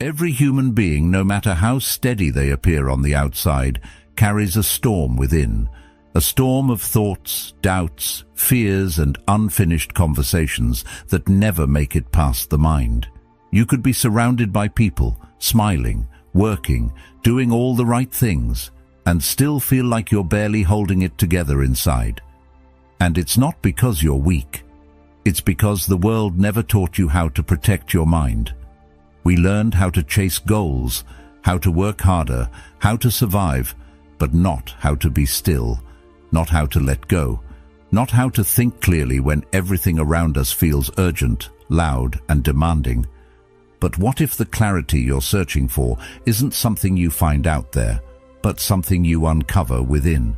Every human being, no matter how steady they appear on the outside, carries a storm within, a storm of thoughts, doubts, fears, and unfinished conversations that never make it past the mind. You could be surrounded by people, smiling, working, doing all the right things, and still feel like you're barely holding it together inside. And it's not because you're weak. It's because the world never taught you how to protect your mind. We learned how to chase goals, how to work harder, how to survive, but not how to be still, not how to let go, not how to think clearly when everything around us feels urgent, loud, and demanding. But what if the clarity you're searching for isn't something you find out there, but something you uncover within?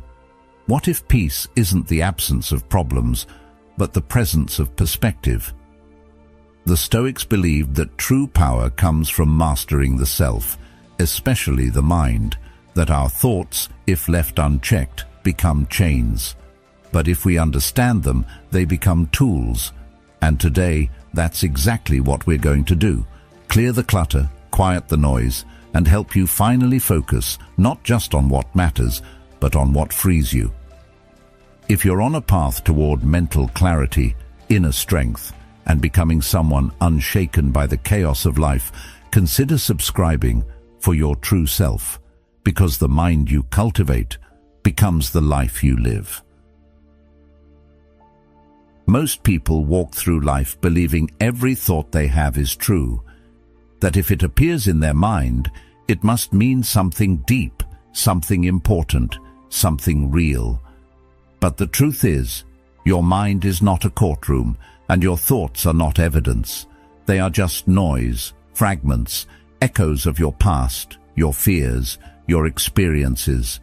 What if peace isn't the absence of problems, but the presence of perspective? The Stoics believed that true power comes from mastering the self, especially the mind, that our thoughts, if left unchecked, become chains. But if we understand them, they become tools. And today, that's exactly what we're going to do. Clear the clutter, quiet the noise, and help you finally focus not just on what matters, but on what frees you. If you're on a path toward mental clarity, inner strength, and becoming someone unshaken by the chaos of life, consider subscribing for your true self, because the mind you cultivate becomes the life you live. Most people walk through life believing every thought they have is true, that if it appears in their mind, it must mean something deep, something important, something real. But the truth is, your mind is not a courtroom, and your thoughts are not evidence. They are just noise, fragments, echoes of your past, your fears, your experiences.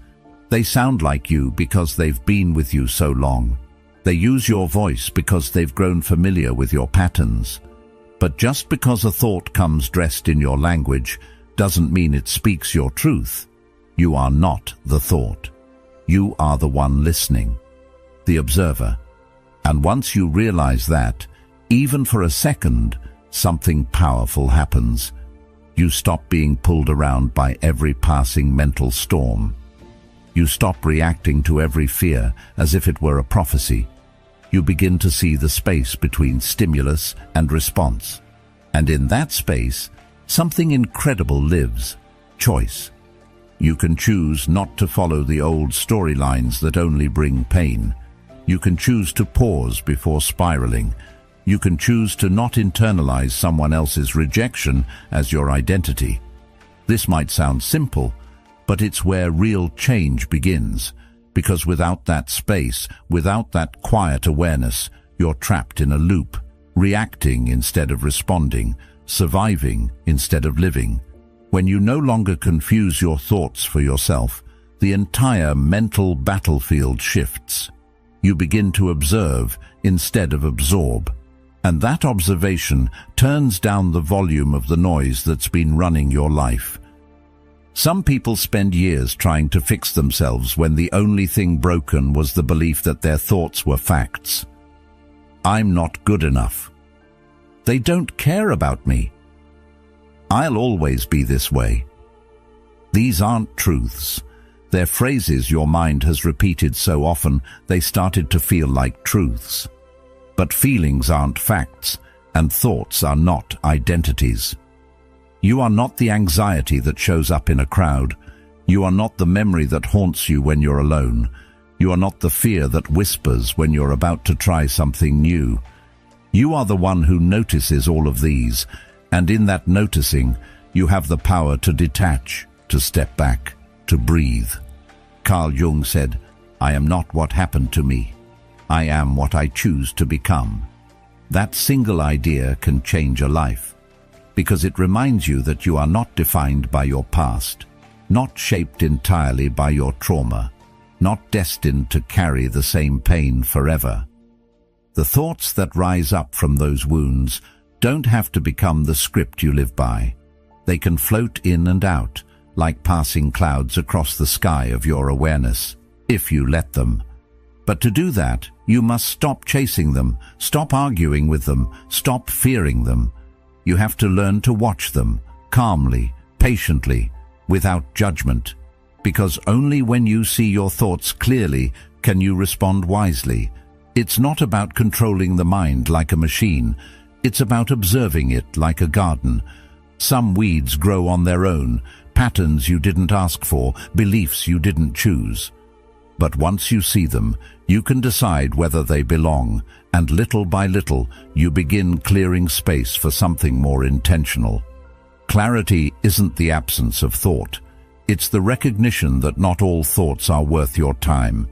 They sound like you because they've been with you so long. They use your voice because they've grown familiar with your patterns. But just because a thought comes dressed in your language doesn't mean it speaks your truth. You are not the thought. You are the one listening, the observer. And once you realize that, even for a second, something powerful happens. You stop being pulled around by every passing mental storm. You stop reacting to every fear as if it were a prophecy. You begin to see the space between stimulus and response. And in that space, something incredible lives: choice. You can choose not to follow the old storylines that only bring pain. You can choose to pause before spiraling. You can choose to not internalize someone else's rejection as your identity. This might sound simple, but it's where real change begins, because without that space, without that quiet awareness, you're trapped in a loop, reacting instead of responding, surviving instead of living. When you no longer confuse your thoughts for yourself, the entire mental battlefield shifts. You begin to observe instead of absorb. And that observation turns down the volume of the noise that's been running your life. Some people spend years trying to fix themselves when the only thing broken was the belief that their thoughts were facts. I'm not good enough. They don't care about me. I'll always be this way. These aren't truths. They're phrases your mind has repeated so often they started to feel like truths. But feelings aren't facts, and thoughts are not identities. You are not the anxiety that shows up in a crowd. You are not the memory that haunts you when you're alone. You are not the fear that whispers when you're about to try something new. You are the one who notices all of these, and in that noticing, you have the power to detach, to step back, to breathe. Carl Jung said, "I am not what happened to me. I am what I choose to become." That single idea can change a life, because it reminds you that you are not defined by your past, not shaped entirely by your trauma, not destined to carry the same pain forever. The thoughts that rise up from those wounds don't have to become the script you live by. They can float in and out, like passing clouds across the sky of your awareness, if you let them. But to do that, you must stop chasing them, stop arguing with them, stop fearing them. You have to learn to watch them, calmly, patiently, without judgment, because only when you see your thoughts clearly can you respond wisely. It's not about controlling the mind like a machine. It's about observing it like a garden. Some weeds grow on their own, patterns you didn't ask for, beliefs you didn't choose. But once you see them, you can decide whether they belong, and little by little, you begin clearing space for something more intentional. Clarity isn't the absence of thought. It's the recognition that not all thoughts are worth your time.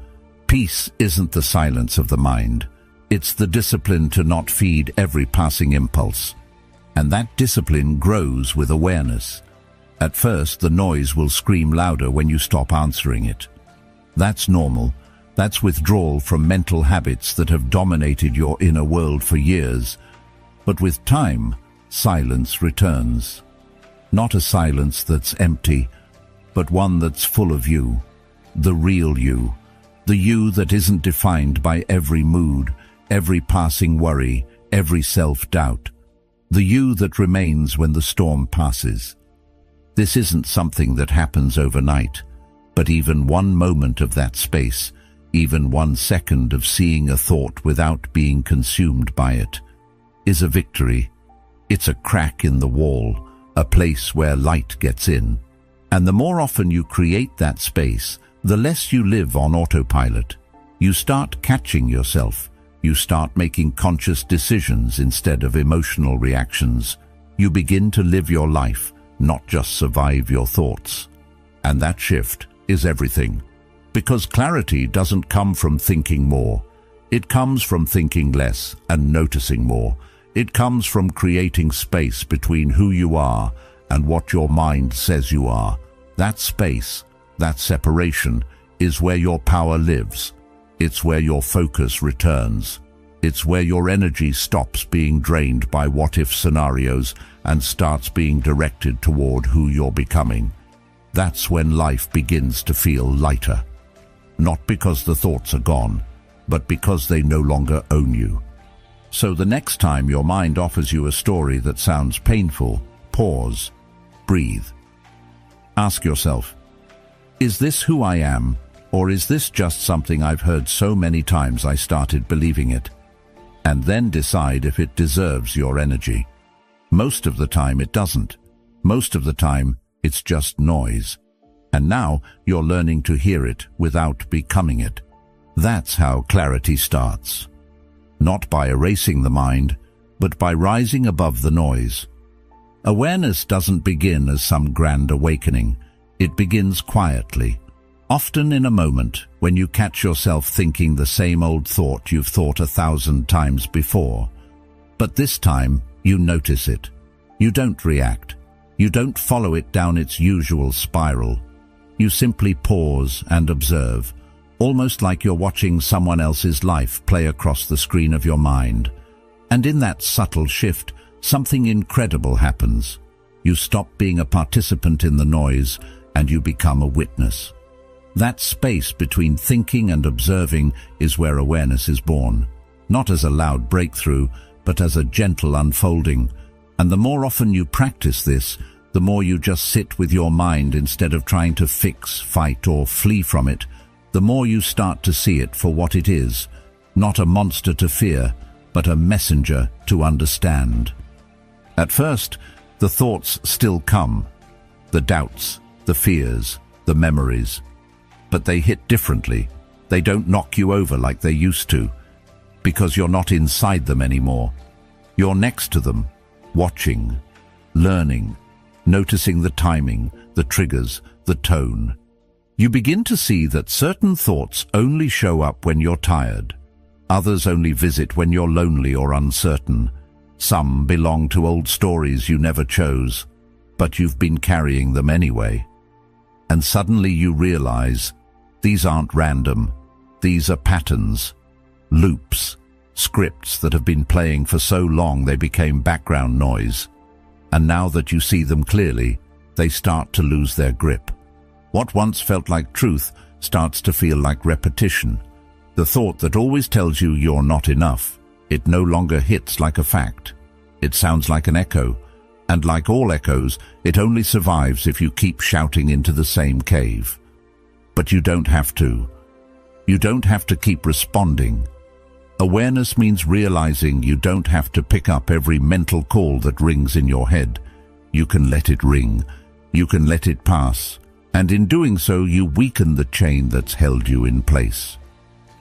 Peace isn't the silence of the mind. It's the discipline to not feed every passing impulse. And that discipline grows with awareness. At first, the noise will scream louder when you stop answering it. That's normal. That's withdrawal from mental habits that have dominated your inner world for years. But with time, silence returns. Not a silence that's empty, but one that's full of you, the real you, the you that isn't defined by every mood, every passing worry, every self-doubt, the you that remains when the storm passes. This isn't something that happens overnight, but even one moment of that space, even 1 second of seeing a thought without being consumed by it, is a victory. It's a crack in the wall, a place where light gets in. And the more often you create that space, the less you live on autopilot. You start catching yourself. You start making conscious decisions instead of emotional reactions. You begin to live your life, not just survive your thoughts. And that shift is everything. Because clarity doesn't come from thinking more. It comes from thinking less and noticing more. It comes from creating space between who you are and what your mind says you are. That space, that separation, is where your power lives. It's where your focus returns. It's where your energy stops being drained by what-if scenarios and starts being directed toward who you're becoming. That's when life begins to feel lighter. Not because the thoughts are gone, but because they no longer own you. So the next time your mind offers you a story that sounds painful, pause, breathe. Ask yourself, is this who I am, or is this just something I've heard so many times I started believing it? And then decide if it deserves your energy. Most of the time it doesn't. Most of the time it's just noise. And now you're learning to hear it without becoming it. That's how clarity starts. Not by erasing the mind, but by rising above the noise. Awareness doesn't begin as some grand awakening. It begins quietly, often in a moment when you catch yourself thinking the same old thought you've thought 1,000 times before. But this time, you notice it. You don't react. You don't follow it down its usual spiral. You simply pause and observe, almost like you're watching someone else's life play across the screen of your mind. And in that subtle shift, something incredible happens. You stop being a participant in the noise and you become a witness. That space between thinking and observing is where awareness is born, not as a loud breakthrough, but as a gentle unfolding. And the more often you practice this, the more you just sit with your mind instead of trying to fix, fight, or flee from it, the more you start to see it for what it is, not a monster to fear, but a messenger to understand. At first, the thoughts still come, the doubts, the fears, the memories. But they hit differently. They don't knock you over like they used to, because you're not inside them anymore. You're next to them, watching, learning, noticing the timing, the triggers, the tone. You begin to see that certain thoughts only show up when you're tired. Others only visit when you're lonely or uncertain. Some belong to old stories you never chose, but you've been carrying them anyway. And suddenly you realize, these aren't random. These are patterns, loops, scripts that have been playing for so long they became background noise. And now that you see them clearly, they start to lose their grip. What once felt like truth starts to feel like repetition. The thought that always tells you you're not enough, it no longer hits like a fact. It sounds like an echo, And like all echoes, it only survives if you keep shouting into the same cave. But you don't have to. You don't have to keep responding. Awareness means realizing you don't have to pick up every mental call that rings in your head. You can let it ring. You can let it pass. And in doing so, you weaken the chain that's held you in place.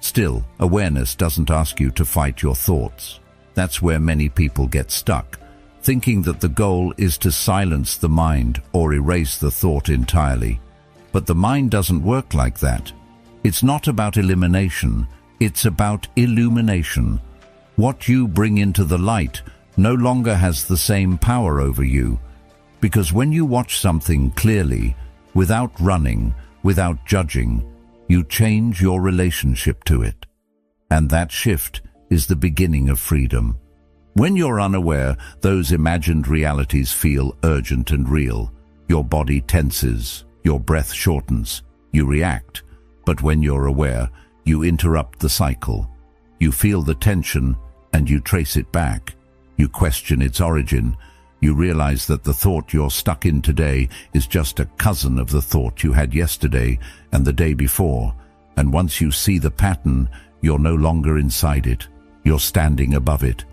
Still, awareness doesn't ask you to fight your thoughts. That's where many people get stuck, thinking that the goal is to silence the mind or erase the thought entirely. But the mind doesn't work like that. It's not about elimination, it's about illumination. What you bring into the light no longer has the same power over you, because when you watch something clearly, without running, without judging, you change your relationship to it. And that shift is the beginning of freedom. When you're unaware, those imagined realities feel urgent and real. Your body tenses, your breath shortens, you react. But when you're aware, you interrupt the cycle. You feel the tension and you trace it back. You question its origin. You realize that the thought you're stuck in today is just a cousin of the thought you had yesterday and the day before. And once you see the pattern, you're no longer inside it. You're standing above it.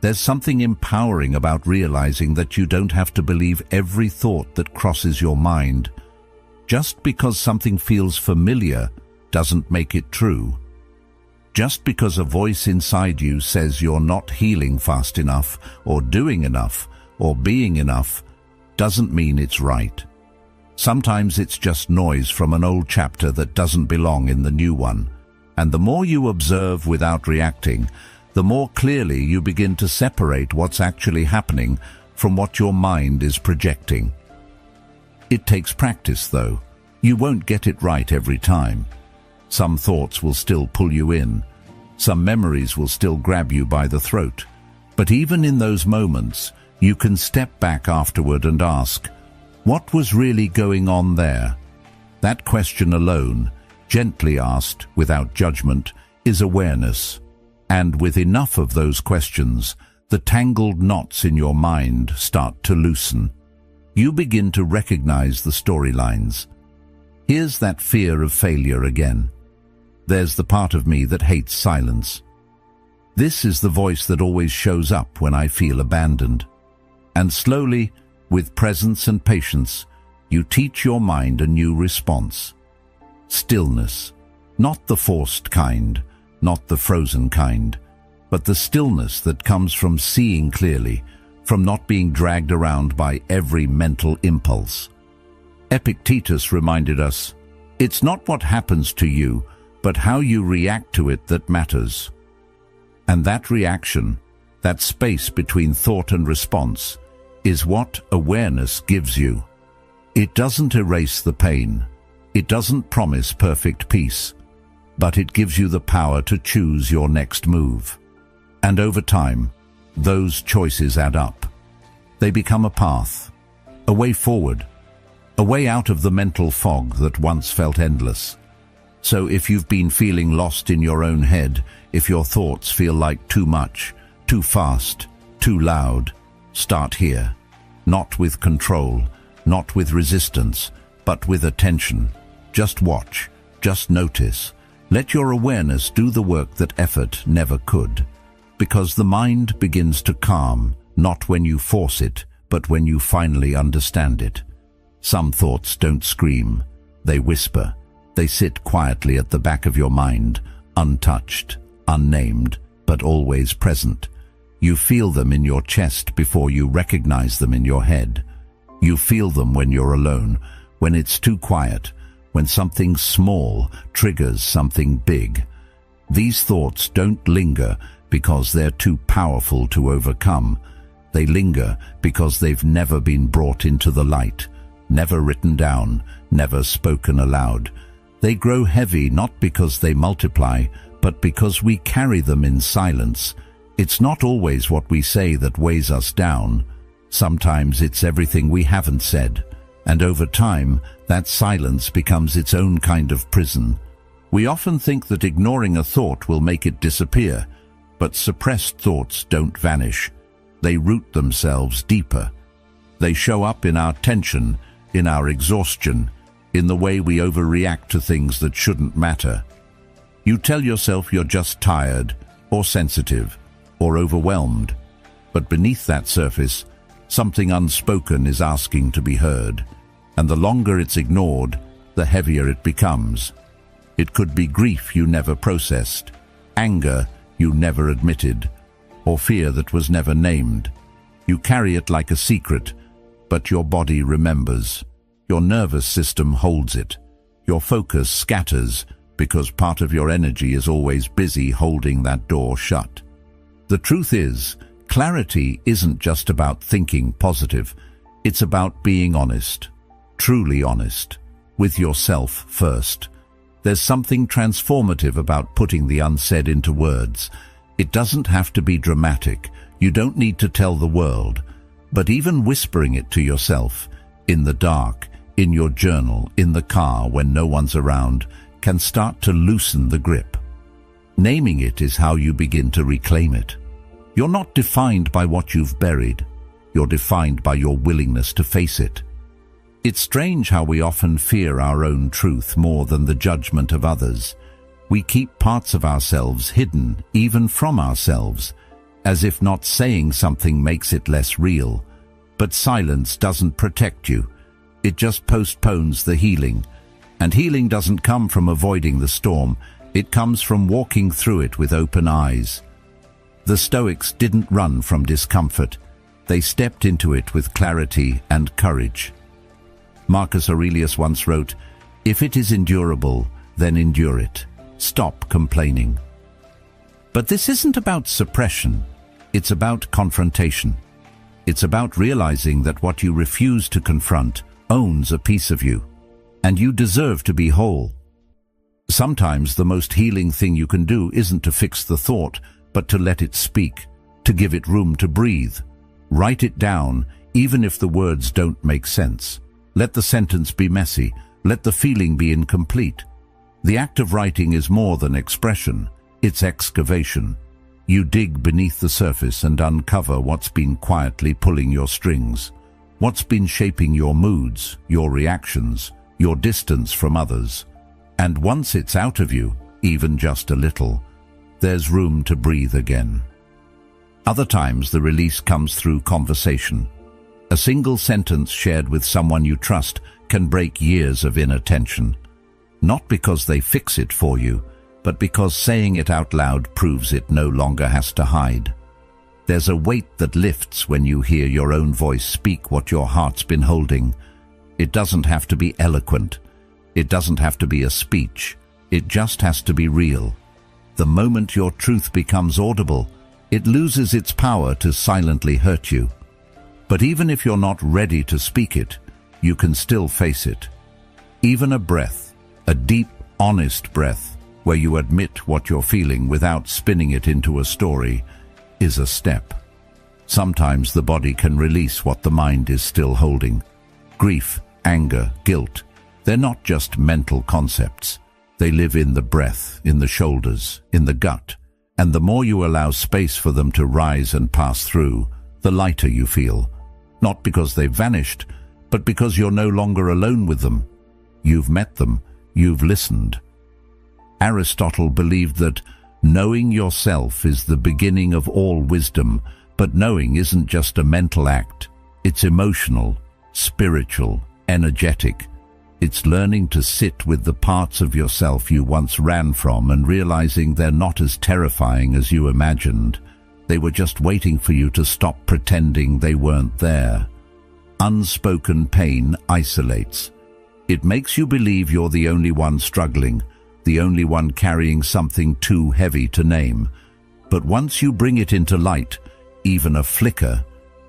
There's something empowering about realizing that you don't have to believe every thought that crosses your mind. Just because something feels familiar doesn't make it true. Just because a voice inside you says you're not healing fast enough, or doing enough, or being enough, doesn't mean it's right. Sometimes it's just noise from an old chapter that doesn't belong in the new one. And the more you observe without reacting, the more clearly you begin to separate what's actually happening from what your mind is projecting. It takes practice, though. You won't get it right every time. Some thoughts will still pull you in. Some memories will still grab you by the throat. But even in those moments, you can step back afterward and ask, what was really going on there? That question alone, gently asked without judgment, is awareness. And with enough of those questions, the tangled knots in your mind start to loosen. You begin to recognize the storylines. Here's that fear of failure again. There's the part of me that hates silence. This is the voice that always shows up when I feel abandoned. And slowly, with presence and patience, you teach your mind a new response. Stillness, not the forced kind, not the frozen kind, but the stillness that comes from seeing clearly, from not being dragged around by every mental impulse. Epictetus reminded us, it's not what happens to you, but how you react to it that matters. And that reaction, that space between thought and response, is what awareness gives you. It doesn't erase the pain. It doesn't promise perfect peace, but it gives you the power to choose your next move. And over time, those choices add up. They become a path, a way forward, a way out of the mental fog that once felt endless. So if you've been feeling lost in your own head, if your thoughts feel like too much, too fast, too loud, start here. Not with control, not with resistance, but with attention. Just watch, just notice. Let your awareness do the work that effort never could. Because the mind begins to calm, not when you force it, but when you finally understand it. Some thoughts don't scream, they whisper. They sit quietly at the back of your mind, untouched, unnamed, but always present. You feel them in your chest before you recognize them in your head. You feel them when you're alone, when it's too quiet, when something small triggers something big. These thoughts don't linger because they're too powerful to overcome. They linger because they've never been brought into the light, never written down, never spoken aloud. They grow heavy not because they multiply, but because we carry them in silence. It's not always what we say that weighs us down. Sometimes it's everything we haven't said. And over time, that silence becomes its own kind of prison. We often think that ignoring a thought will make it disappear, but suppressed thoughts don't vanish. They root themselves deeper, They show up in our tension, in our exhaustion, in the way we overreact to things that shouldn't matter. You tell yourself you're just tired, or sensitive, or overwhelmed, but beneath that surface, something unspoken is asking to be heard, and the longer it's ignored, the heavier it becomes. It could be grief you never processed, anger you never admitted, or fear that was never named. You carry it like a secret, but your body remembers. Your nervous system holds it. Your focus scatters because part of your energy is always busy holding that door shut. The truth is, clarity isn't just about thinking positive. It's about being honest, truly honest, with yourself first. There's something transformative about putting the unsaid into words. It doesn't have to be dramatic. You don't need to tell the world. But even whispering it to yourself, in the dark, in your journal, in the car when no one's around, can start to loosen the grip. Naming it is how you begin to reclaim it. You're not defined by what you've buried. You're defined by your willingness to face it. It's strange how we often fear our own truth more than the judgment of others. We keep parts of ourselves hidden, even from ourselves, as if not saying something makes it less real. But silence doesn't protect you. It just postpones the healing. And healing doesn't come from avoiding the storm. It comes from walking through it with open eyes. The Stoics didn't run from discomfort. They stepped into it with clarity and courage. Marcus Aurelius once wrote, "If it is endurable, then endure it. Stop complaining." But this isn't about suppression. It's about confrontation. It's about realizing that what you refuse to confront owns a piece of you, and you deserve to be whole. Sometimes the most healing thing you can do isn't to fix the thought, but to let it speak, to give it room to breathe. Write it down, even if the words don't make sense. Let the sentence be messy. Let the feeling be incomplete. The act of writing is more than expression. It's excavation. You dig beneath the surface and uncover what's been quietly pulling your strings, what's been shaping your moods, your reactions, your distance from others. And once it's out of you, even just a little, there's room to breathe again. Other times the release comes through conversation. A single sentence shared with someone you trust can break years of inner tension. Not because they fix it for you, but because saying it out loud proves it no longer has to hide. There's a weight that lifts when you hear your own voice speak what your heart's been holding. It doesn't have to be eloquent. It doesn't have to be a speech. It just has to be real. The moment your truth becomes audible, it loses its power to silently hurt you. But even if you're not ready to speak it, you can still face it. Even a breath, a deep, honest breath, where you admit what you're feeling without spinning it into a story, is a step. Sometimes the body can release what the mind is still holding. Grief, anger, guilt, they're not just mental concepts. They live in the breath, in the shoulders, in the gut. And the more you allow space for them to rise and pass through, the lighter you feel. Not because they've vanished, but because you're no longer alone with them. You've met them. You've listened. Aristotle believed that knowing yourself is the beginning of all wisdom, but knowing isn't just a mental act. It's emotional, spiritual, energetic. It's learning to sit with the parts of yourself you once ran from and realizing they're not as terrifying as you imagined. They were just waiting for you to stop pretending they weren't there. Unspoken pain isolates. It makes you believe you're the only one struggling, the only one carrying something too heavy to name. But once you bring it into light, even a flicker,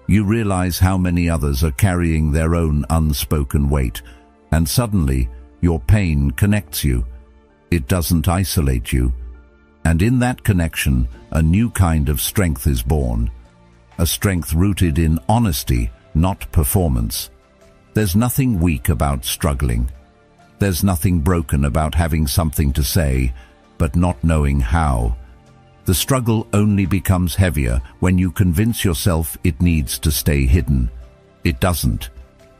you realize how many others are carrying their own unspoken weight, and suddenly your pain connects you. It doesn't isolate you. And in that connection, a new kind of strength is born. A strength rooted in honesty, not performance. There's nothing weak about struggling. There's nothing broken about having something to say, but not knowing how. The struggle only becomes heavier when you convince yourself it needs to stay hidden. It doesn't.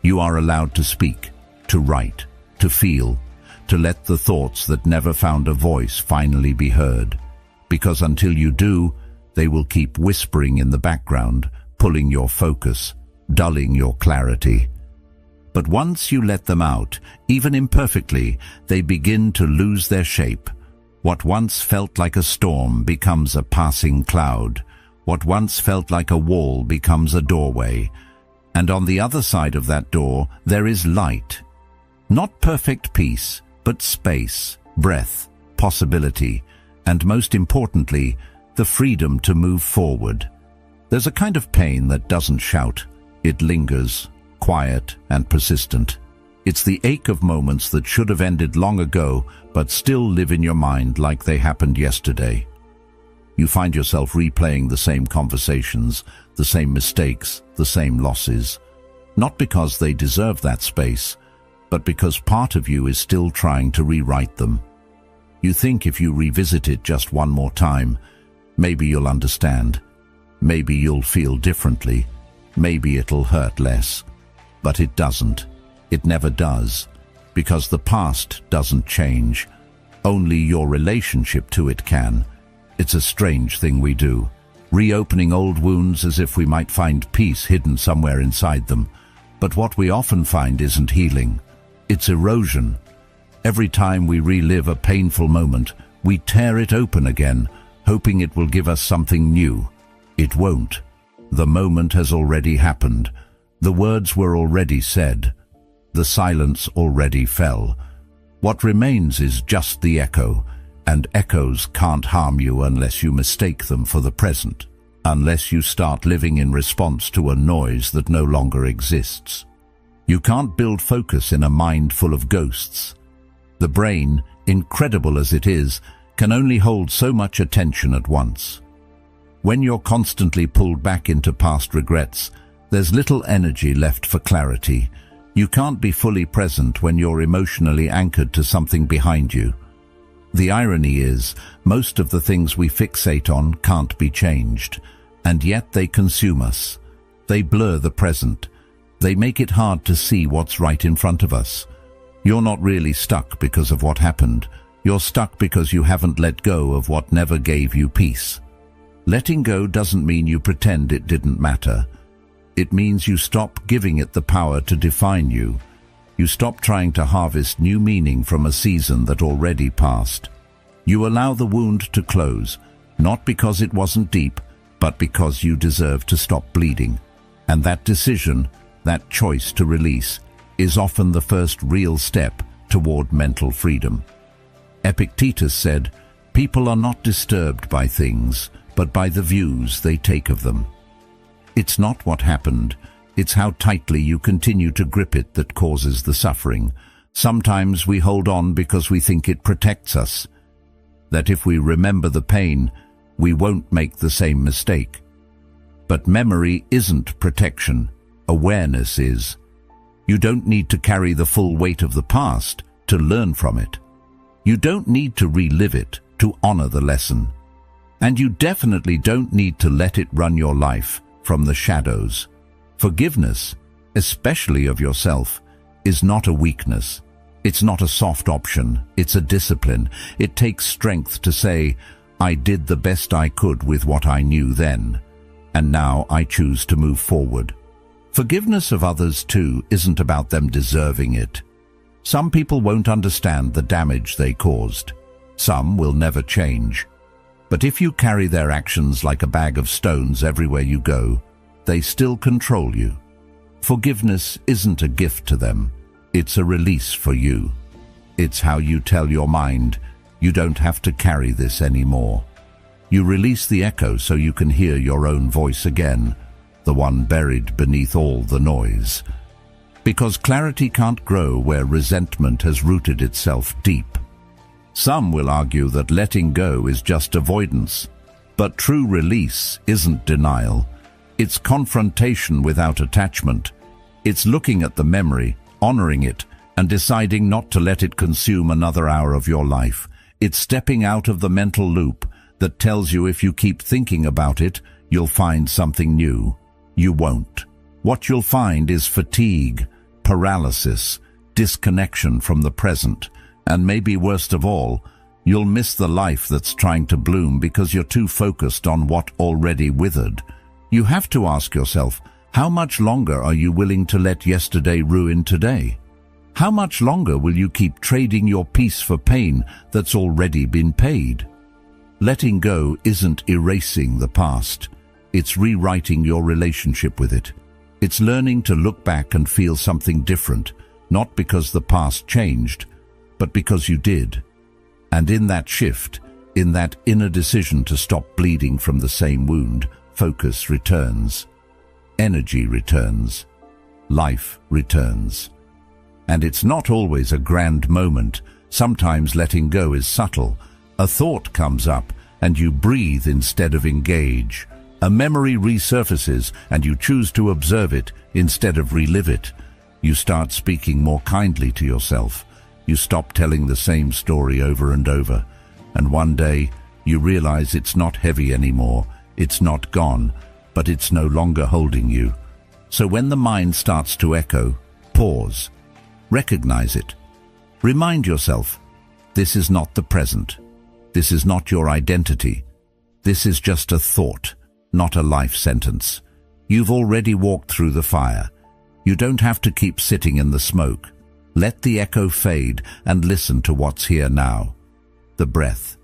You are allowed to speak, to write, to feel, to let the thoughts that never found a voice finally be heard. Because until you do, they will keep whispering in the background, pulling your focus, dulling your clarity. But once you let them out, even imperfectly, they begin to lose their shape. What once felt like a storm becomes a passing cloud. What once felt like a wall becomes a doorway. And on the other side of that door, there is light. Not perfect peace, but space, breath, possibility, and most importantly, the freedom to move forward. There's a kind of pain that doesn't shout. It lingers, quiet and persistent. It's the ache of moments that should have ended long ago, but still live in your mind like they happened yesterday. You find yourself replaying the same conversations, the same mistakes, the same losses. Not because they deserve that space, but because part of you is still trying to rewrite them. You think if you revisit it just one more time, maybe you'll understand. Maybe you'll feel differently. Maybe it'll hurt less. But it doesn't. It never does. Because the past doesn't change. Only your relationship to it can. It's a strange thing we do, reopening old wounds as if we might find peace hidden somewhere inside them. But what we often find isn't healing. It's erosion. Every time we relive a painful moment, we tear it open again, hoping it will give us something new. It won't. The moment has already happened. The words were already said. The silence already fell. What remains is just the echo, and echoes can't harm you unless you mistake them for the present, unless you start living in response to a noise that no longer exists. You can't build focus in a mind full of ghosts. The brain, incredible as it is, can only hold so much attention at once. When you're constantly pulled back into past regrets, there's little energy left for clarity. You can't be fully present when you're emotionally anchored to something behind you. The irony is, most of the things we fixate on can't be changed, and yet they consume us. They blur the present. They make it hard to see what's right in front of us. You're not really stuck because of what happened. You're stuck because you haven't let go of what never gave you peace. Letting go doesn't mean you pretend it didn't matter. It means you stop giving it the power to define you. You stop trying to harvest new meaning from a season that already passed. You allow the wound to close, not because it wasn't deep, but because you deserve to stop bleeding. And that decision, that choice to release, is often the first real step toward mental freedom. Epictetus said, "People are not disturbed by things, but by the views they take of them." It's not what happened, it's how tightly you continue to grip it that causes the suffering. Sometimes we hold on because we think it protects us, that if we remember the pain, we won't make the same mistake. But memory isn't protection, awareness is. You don't need to carry the full weight of the past to learn from it. You don't need to relive it to honor the lesson. And you definitely don't need to let it run your life from the shadows. Forgiveness, especially of yourself, is not a weakness. It's not a soft option, it's a discipline. It takes strength to say, "I did the best I could with what I knew then, and now I choose to move forward." Forgiveness of others, too, isn't about them deserving it. Some people won't understand the damage they caused. Some will never change. But if you carry their actions like a bag of stones everywhere you go, they still control you. Forgiveness isn't a gift to them. It's a release for you. It's how you tell your mind, you don't have to carry this anymore. You release the echo so you can hear your own voice again, the one buried beneath all the noise. Because clarity can't grow where resentment has rooted itself deep. Some will argue that letting go is just avoidance, but true release isn't denial. It's confrontation without attachment. It's looking at the memory, honoring it, and deciding not to let it consume another hour of your life. It's stepping out of the mental loop that tells you if you keep thinking about it, you'll find something new. You won't. what you'll find is fatigue, paralysis, disconnection from the present, and maybe worst of all, you'll miss the life that's trying to bloom because you're too focused on what already withered. You have to ask yourself, how much longer are you willing to let yesterday ruin today? How much longer will you keep trading your peace for pain that's already been paid? Letting go isn't erasing the past. It's rewriting your relationship with it. It's learning to look back and feel something different, not because the past changed, but because you did. And in that shift, in that inner decision to stop bleeding from the same wound, focus returns, energy returns, life returns. And it's not always a grand moment. Sometimes letting go is subtle. A thought comes up and you breathe instead of engage. A memory resurfaces and you choose to observe it instead of relive it. You start speaking more kindly to yourself. You stop telling the same story over and over. And one day you realize it's not heavy anymore. It's not gone, but it's no longer holding you. So when the mind starts to echo, pause. Recognize it. Remind yourself, this is not the present. This is not your identity. This is just a thought, not a life sentence. You've already walked through the fire. You don't have to keep sitting in the smoke. Let the echo fade and listen to what's here now. The breath,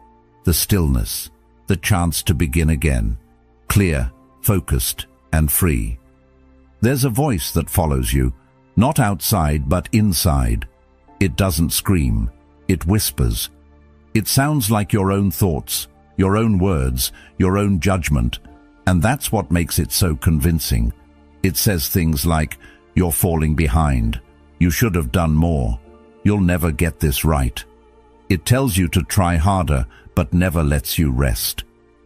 the stillness, the chance to begin again. Clear, focused, and free. There's a voice that follows you, not outside but inside. It doesn't scream, it whispers. It sounds like your own thoughts, your own words, your own judgment, and that's what makes it so convincing. It says things like, you're falling behind, you should have done more, you'll never get this right. It tells you to try harder, but never lets you rest.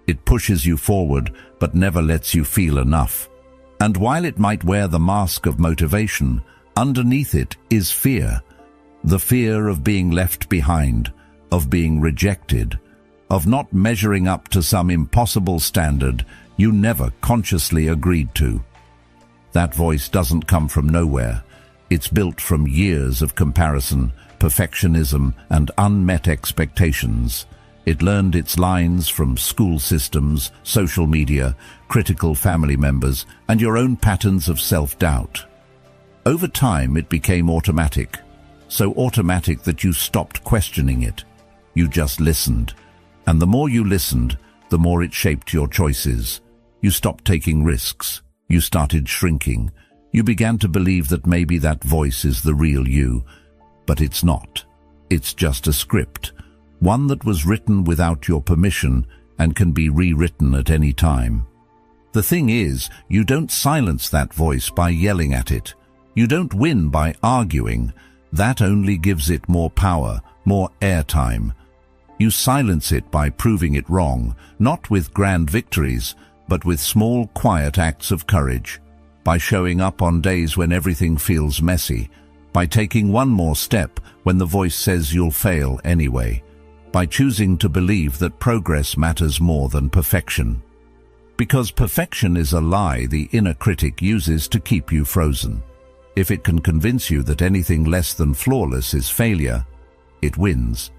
It pushes you forward, but never lets you feel enough. And while it might wear the mask of motivation, underneath it is fear. The fear of being left behind, of being rejected, of not measuring up to some impossible standard you never consciously agreed to. That voice doesn't come from nowhere. It's built from years of comparison, perfectionism, and unmet expectations. It learned its lines from school systems, social media, critical family members, and your own patterns of self-doubt. Over time, it became automatic, so automatic that you stopped questioning it. You just listened. And the more you listened, the more it shaped your choices. You stopped taking risks. You started shrinking. You began to believe that maybe that voice is the real you. But it's not. It's just a script. One that was written without your permission and can be rewritten at any time. The thing is, you don't silence that voice by yelling at it. You don't win by arguing. That only gives it more power, more airtime. You silence it by proving it wrong, not with grand victories, but with small, quiet acts of courage. By showing up on days when everything feels messy. By taking one more step when the voice says you'll fail anyway. By choosing to believe that progress matters more than perfection. Because perfection is a lie the inner critic uses to keep you frozen. If it can convince you that anything less than flawless is failure, it wins.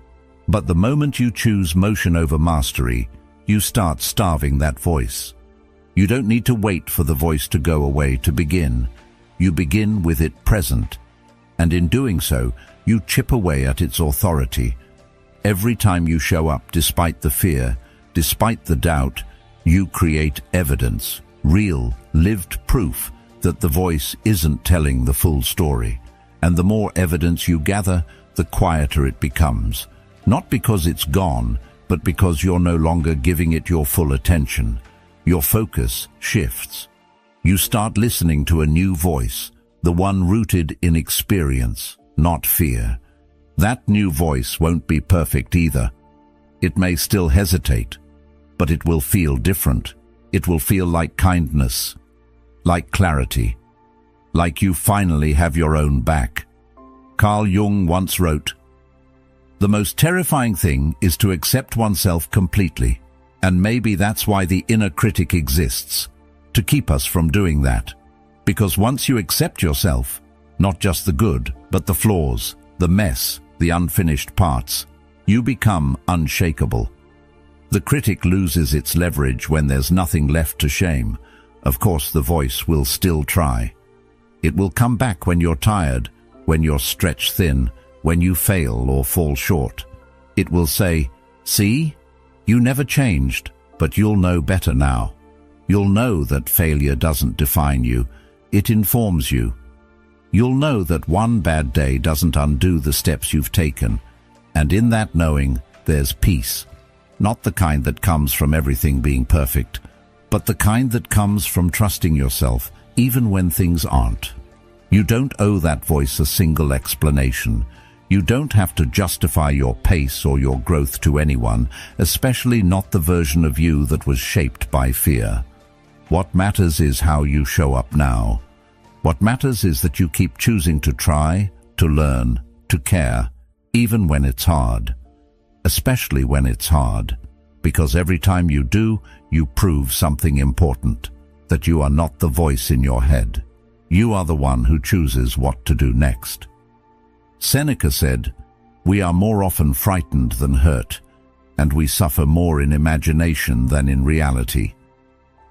But the moment you choose motion over mastery, you start starving that voice. You don't need to wait for the voice to go away to begin. You begin with it present. And in doing so, you chip away at its authority. Every time you show up despite the fear, despite the doubt, you create evidence, real, lived proof that the voice isn't telling the full story. And the more evidence you gather, the quieter it becomes. Not because it's gone, but because you're no longer giving it your full attention. Your focus shifts. You start listening to a new voice, the one rooted in experience, not fear. That new voice won't be perfect either. It may still hesitate, but it will feel different. It will feel like kindness, like clarity, like you finally have your own back. Carl Jung once wrote, "The most terrifying thing is to accept oneself completely, and maybe that's why the inner critic exists, to keep us from doing that." Because once you accept yourself, not just the good, but the flaws, the mess, the unfinished parts, you become unshakable. The critic loses its leverage when there's nothing left to shame. Of course, the voice will still try. It will come back when you're tired, when you're stretched thin, when you fail or fall short. It will say, "See, you never changed, but you'll know better now." You'll know that failure doesn't define you, it informs you. You'll know that one bad day doesn't undo the steps you've taken, and in that knowing, there's peace. Not the kind that comes from everything being perfect, but the kind that comes from trusting yourself, even when things aren't. You don't owe that voice a single explanation. You don't have to justify your pace or your growth to anyone, especially not the version of you that was shaped by fear. What matters is how you show up now. What matters is that you keep choosing to try, to learn, to care, even when it's hard. Especially when it's hard, because every time you do, you prove something important, that you are not the voice in your head. You are the one who chooses what to do next. Seneca said, "We are more often frightened than hurt, and we suffer more in imagination than in reality."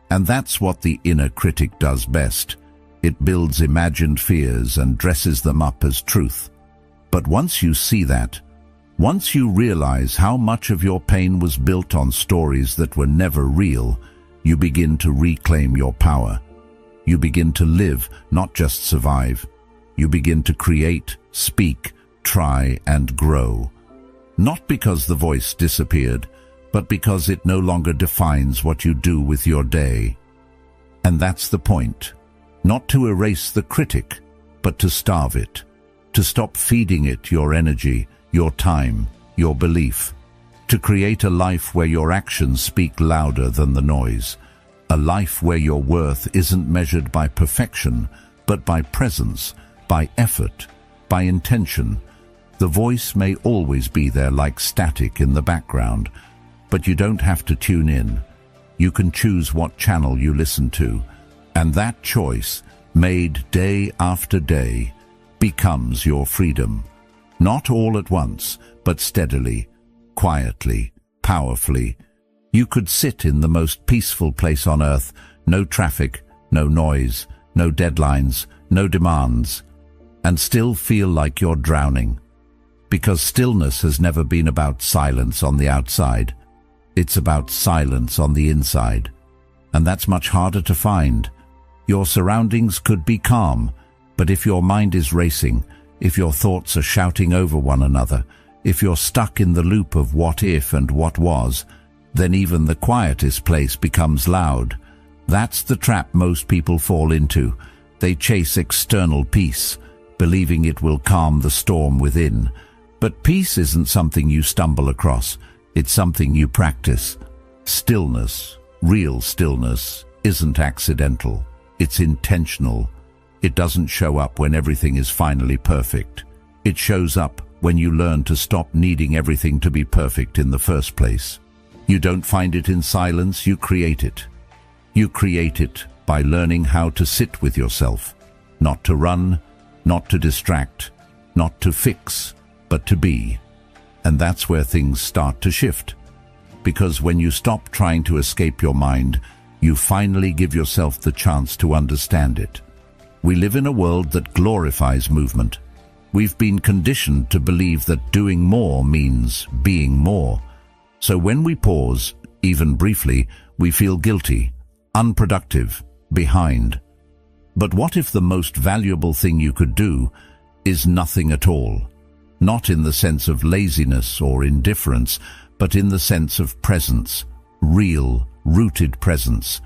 And that's what the inner critic does best. It builds imagined fears and dresses them up as truth. But once you see that, once you realize how much of your pain was built on stories that were never real, you begin to reclaim your power. You begin to live, not just survive. You begin to create, speak, try, and grow. Not because the voice disappeared, but because it no longer defines what you do with your day. And that's the point. Not to erase the critic, but to starve it. To stop feeding it your energy, your time, your belief. To create a life where your actions speak louder than the noise. A life where your worth isn't measured by perfection, but by presence, by effort, by intention. The voice may always be there like static in the background, but you don't have to tune in. You can choose what channel you listen to, and that choice, made day after day, becomes your freedom. Not all at once, but steadily, quietly, powerfully. You could sit in the most peaceful place on earth, no traffic, no noise, no deadlines, no demands, and still feel like you're drowning. Because stillness has never been about silence on the outside. It's about silence on the inside. And that's much harder to find. Your surroundings could be calm, but if your mind is racing, if your thoughts are shouting over one another, if you're stuck in the loop of what if and what was, then even the quietest place becomes loud. That's the trap most people fall into. They chase external peace, believing it will calm the storm within. But peace isn't something you stumble across. It's something you practice. Stillness, real stillness, isn't accidental. It's intentional. It doesn't show up when everything is finally perfect. It shows up when you learn to stop needing everything to be perfect in the first place. You don't find it in silence, you create it. You create it by learning how to sit with yourself. Not to run, not to distract, not to fix, but to be. And that's where things start to shift. Because when you stop trying to escape your mind, you finally give yourself the chance to understand it. We live in a world that glorifies movement. We've been conditioned to believe that doing more means being more. So when we pause, even briefly, we feel guilty, unproductive, behind. But what if the most valuable thing you could do is nothing at all? Not in the sense of laziness or indifference, but in the sense of presence, real, rooted presence.